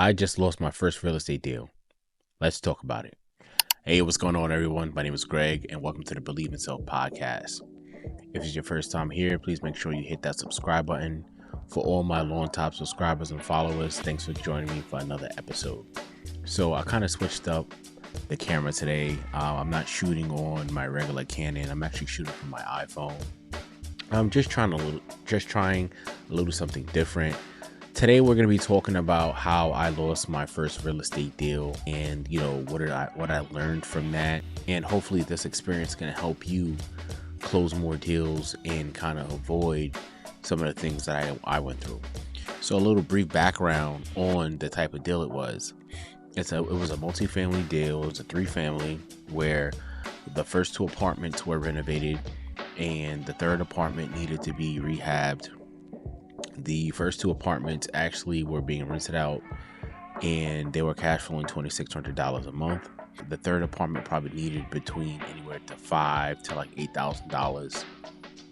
I just lost my first real estate deal. Let's talk about it. Hey, what's going on, everyone? My name is Greg, and welcome to the Believe in Self podcast. If it's your first time here, please make sure you hit that subscribe button. For all my long-time subscribers and followers, thanks for joining me for another episode. So I kind of switched up the camera today. I'm not shooting on my regular Canon. I'm actually shooting from my iPhone. I'm just trying a little something different. Today we're going to be talking about how I lost my first real estate deal and what I learned from that, and hopefully this experience can help you close more deals and kind of avoid some of the things that I went through. So a little brief background on the type of deal it was. It was a multifamily deal. It was a 3-family where the first 2 apartments were renovated and the 3rd apartment needed to be rehabbed. The first 2 apartments actually were being rented out and they were cash flowing $2,600 a month. The 3rd apartment probably needed between anywhere to $5,000 to like $8,000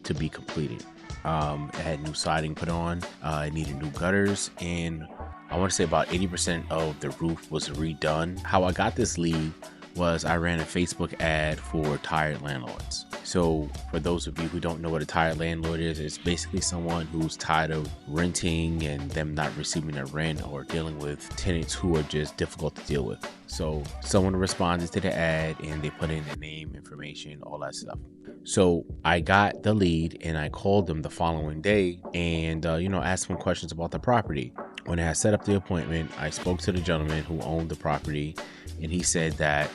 to be completed. It had new siding put on, it needed new gutters, and I want to say about 80% of the roof was redone. How I got this lead was I ran a Facebook ad for tired landlords. So for those of you who don't know what a tired landlord is, it's basically someone who's tired of renting and them not receiving their rent, or dealing with tenants who are just difficult to deal with. So someone responded to the ad and they put in their name, information, all that stuff. So I got the lead and I called them the following day and asked them questions about the property. When I had set up the appointment, I spoke to the gentleman who owned the property, and he said that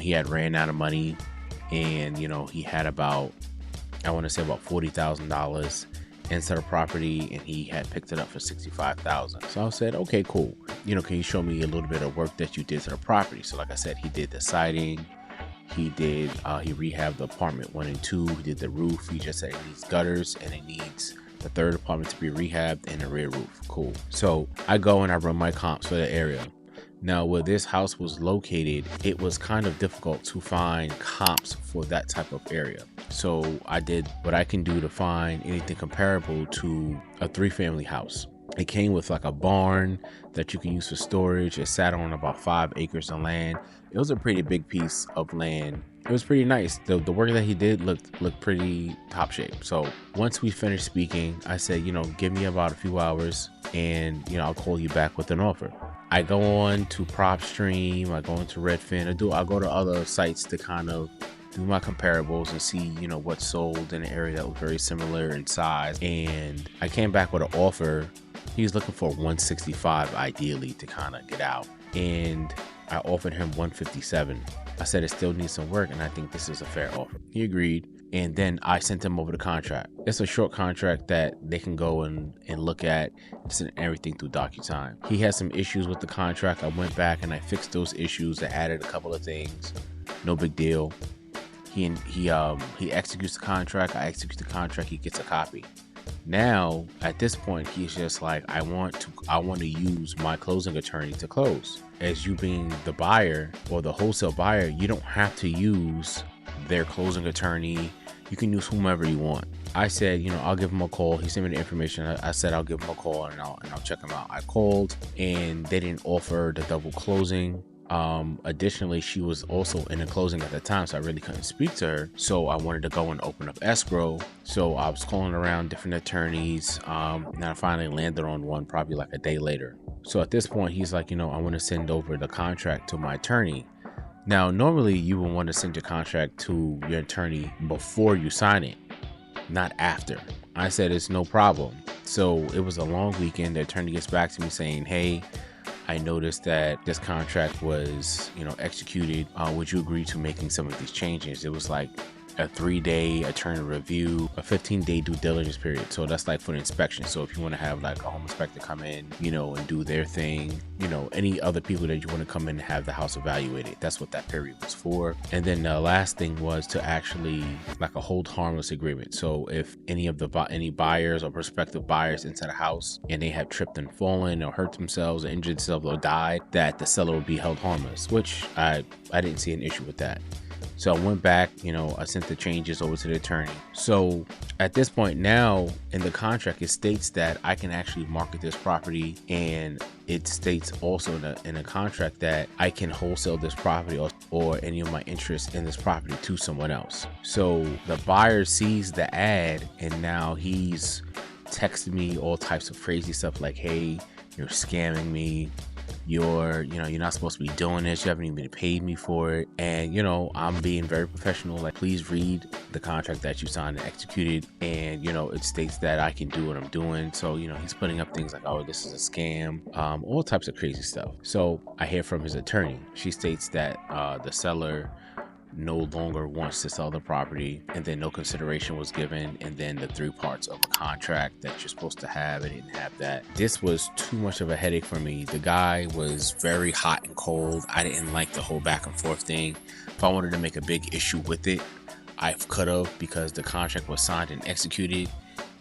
he had ran out of money, and he had about $40,000 into the property, and he had picked it up for $65,000. So I said, okay, cool. Can you show me a little bit of work that you did to the property? So like I said, he did the siding, he rehabbed the apartment 1 and 2, he did the roof. He just said it needs gutters and it needs the 3rd apartment to be rehabbed and a rear roof. Cool. So I go and I run my comps for the area. Now, where this house was located, it was kind of difficult to find comps for that type of area. So I did what I can do to find anything comparable to a 3-family house. It came with like a barn that you can use for storage. It sat on about 5 acres of land. It was a pretty big piece of land. It was pretty nice. The work that he did looked pretty top shape. So once we finished speaking, I said, give me about a few hours and, I'll call you back with an offer. I go on to PropStream, I go into Redfin, I go to other sites to kind of do my comparables and see, what sold in an area that was very similar in size. And I came back with an offer. He was looking for 165 ideally to kind of get out. And I offered him 157. I said it still needs some work and I think this is a fair offer. He agreed. And then I sent him over the contract. It's a short contract that they can go and look at. Send everything through DocuSign. He had some issues with the contract. I went back and I fixed those issues. I added a couple of things. No big deal. He executes the contract. I execute the contract. He gets a copy. Now at this point, he's just like, I want to use my closing attorney to close. As you being the buyer or the wholesale buyer, you don't have to use their closing attorney. You can use whomever you want. I said, I'll give him a call. He sent me the information. I said I'll give him a call and I'll check him out. I called and they didn't offer the double closing. Additionally, she was also in a closing at the time, so I really couldn't speak to her. So I wanted to go and open up escrow. So I was calling around different attorneys. And I finally landed on one probably like a day later. So at this point, he's like, I want to send over the contract to my attorney. Now, normally you would want to send your contract to your attorney before you sign it, not after. I said, it's no problem. So it was a long weekend. The attorney gets back to me saying, hey, I noticed that this contract was, executed. Would you agree to making some of these changes? It was like a 3-day attorney review, a 15-day due diligence period. So that's like for the inspection. So if you want to have like a home inspector come in, and do their thing, any other people that you want to come in and have the house evaluated, that's what that period was for. And then the last thing was to actually like a hold harmless agreement. So if any buyers or prospective buyers into the house and they have tripped and fallen or hurt themselves or injured themselves or died, that the seller would be held harmless, which I didn't see an issue with that. So I went back, I sent the changes over to the attorney. So at this point now in the contract, it states that I can actually market this property, and it states also in a contract that I can wholesale this property or any of my interest in this property to someone else. So the buyer sees the ad, and now he's texting me all types of crazy stuff like, hey, you're scamming me. You're not supposed to be doing this. You haven't even paid me for it. And, I'm being very professional. Like, please read the contract that you signed and executed. And, it states that I can do what I'm doing. So, he's putting up things like, oh, this is a scam, all types of crazy stuff. So I hear from his attorney. She states that the seller no longer wants to sell the property, and then no consideration was given, and then the 3 parts of a contract that you're supposed to have, I didn't have that. This was too much of a headache for me. The guy was very hot and cold. I didn't like the whole back and forth thing. If I wanted to make a big issue with it, I could have, because the contract was signed and executed,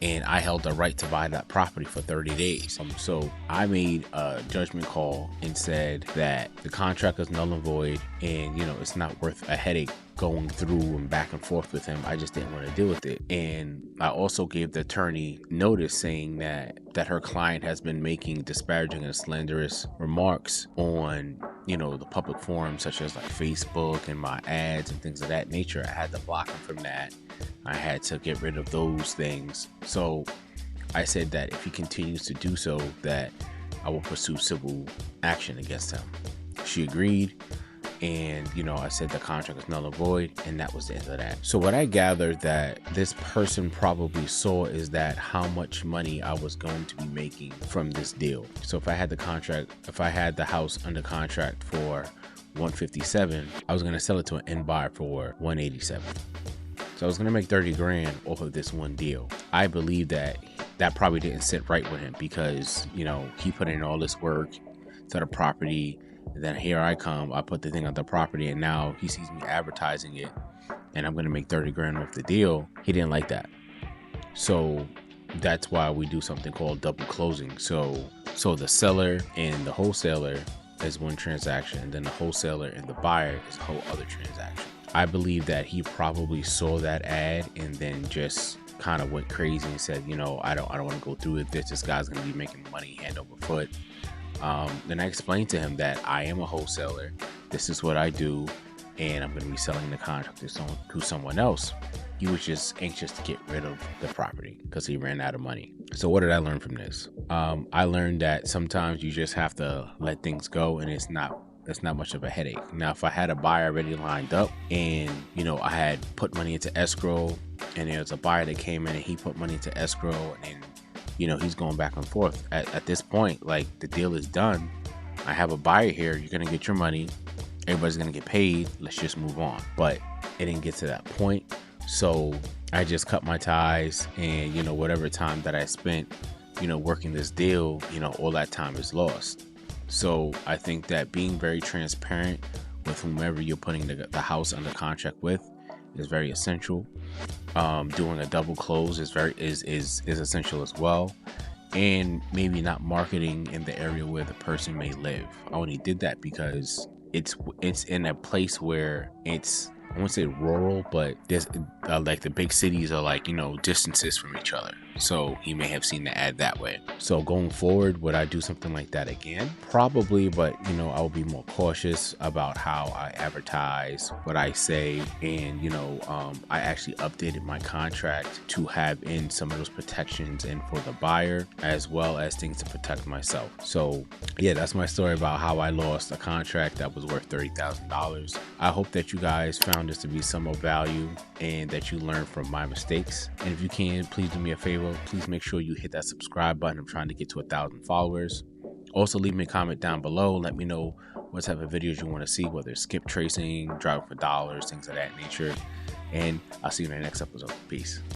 and I held the right to buy that property for 30 days. So I made a judgment call and said that the contract is null and void, and it's not worth a headache going through and back and forth with him. I just didn't want to deal with it. And I also gave the attorney notice saying that her client has been making disparaging and slanderous remarks on the public forums, such as like Facebook and my ads and things of that nature. I had to block him from that. I had to get rid of those things. So I said that if he continues to do so, that I will pursue civil action against him. She agreed, and I said the contract is null and void, and that was the end of that. So what I gathered that this person probably saw is that how much money I was going to be making from this deal. So if I had the house under contract for $157, I was going to sell it to an end buyer for $187. So I was going to make 30 grand off of this one deal. I believe that probably didn't sit right with him, because, he put in all this work to the property. And then here I come, I put the thing on the property, and now he sees me advertising it, and I'm going to make 30 grand off the deal. He didn't like that. So that's why we do something called double closing. So the seller and the wholesaler is one transaction, and then the wholesaler and the buyer is a whole other transaction. I believe that he probably saw that ad and then just kind of went crazy and said, I don't want to go through with this. This guy's going to be making money hand over foot. Then I explained to him that I am a wholesaler. This is what I do, and I'm going to be selling the contract to someone else. He was just anxious to get rid of the property because he ran out of money. So what did I learn from this? I learned that sometimes you just have to let things go, and it's not much of a headache. Now, if I had a buyer already lined up, and I had put money into escrow, and there was a buyer that came in and he put money into escrow, and then he's going back and forth. At this point, like, the deal is done. I have a buyer here. You're gonna get your money. Everybody's gonna get paid. Let's just move on. But it didn't get to that point, so I just cut my ties, and whatever time that I spent working this deal, all that time is lost. So I think that being very transparent with whomever you're putting the house under contract with is very essential. Doing a double close is essential as well. And maybe not marketing in the area where the person may live. I only did that because it's in a place where it's, I won't say rural, but there's like the big cities are like, distances from each other. So he may have seen the ad that way. So going forward, would I do something like that again? Probably, but I will be more cautious about how I advertise, what I say, and I actually updated my contract to have in some of those protections in for the buyer, as well as things to protect myself. So yeah, that's my story about how I lost a contract that was worth $30,000. I hope that you guys found this to be some of value, and that you learned from my mistakes. And if you can, please do me a favor. Please make sure you hit that subscribe button. I'm trying to get to 1,000 followers. Also, leave me a comment down below. Let me know what type of videos you want to see, whether it's skip tracing, driving for dollars, things of that nature. And I'll see you in the next episode. Peace.